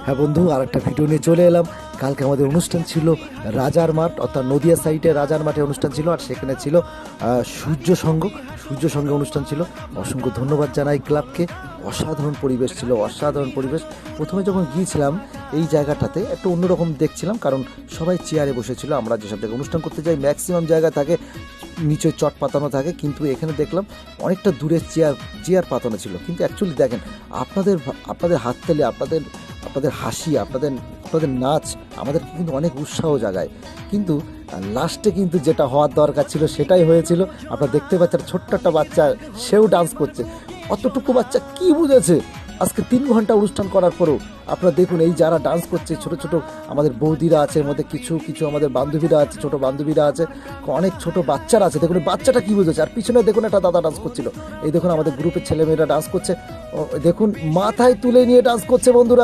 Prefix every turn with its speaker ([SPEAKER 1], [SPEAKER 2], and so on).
[SPEAKER 1] হ্যাঁ বন্ধু, আর একটা ভিডিও নিয়ে চলে এলাম। কালকে আমাদের অনুষ্ঠান ছিল রাজার মাঠ, অর্থাৎ নদিয়া সাইডে রাজার মাঠে অনুষ্ঠান ছিল, আর সেখানে ছিল সূর্য সঙ্গে অনুষ্ঠান ছিল। অসংখ্য ধন্যবাদ জানাই ক্লাবকে। অসাধারণ পরিবেশ ছিল, অসাধারণ পরিবেশ। প্রথমে যখন গিয়েছিলাম এই জায়গাটাতে একটু অন্যরকম দেখছিলাম, কারণ সবাই চেয়ারে বসেছিল। আমরা যেসব জায়গায় অনুষ্ঠান করতে যাই ম্যাক্সিমাম জায়গা থাকে নিচে চট পাতানো থাকে, কিন্তু এখানে দেখলাম অনেকটা দূরে চেয়ার পাতানো ছিল। কিন্তু অ্যাকচুয়ালি দেখেন, আপনাদের হাততালি, আপনাদের হাসি, আপনাদের নাচ আমাদেরকে কিন্তু অনেক উৎসাহ জাগায়। কিন্তু লাস্টে কিন্তু যেটা হওয়ার দরকার ছিল সেটাই হয়েছিল। আপনারা দেখতে পাচ্ছেন ছোট্ট একটা বাচ্চা, সেও ডান্স করছে। অতটুকু বাচ্চা কি বুঝেছে আজকে 3 ঘন্টা অনুষ্ঠান করার পরেও? আপনারা দেখুন, এই যারা ডান্স করছে ছোট ছোট আমাদের বৌদিরা আছে, এর মধ্যে কিছু আমাদের বান্ধবীরা আছে, ছোট বান্ধবীরা আছে, অনেক ছোট বাচ্চারা আছে। দেখুন এই বাচ্চাটা কি বুঝেছে। আর পিছনে দেখুন একটা দাদা ডান্স করছিল। এই দেখুন আমাদের গ্রুপের ছেলেমেয়েরা ডান্স করছে। দেখুন মাথায় তুলে নিয়ে ডান্স করছে বন্ধুরা।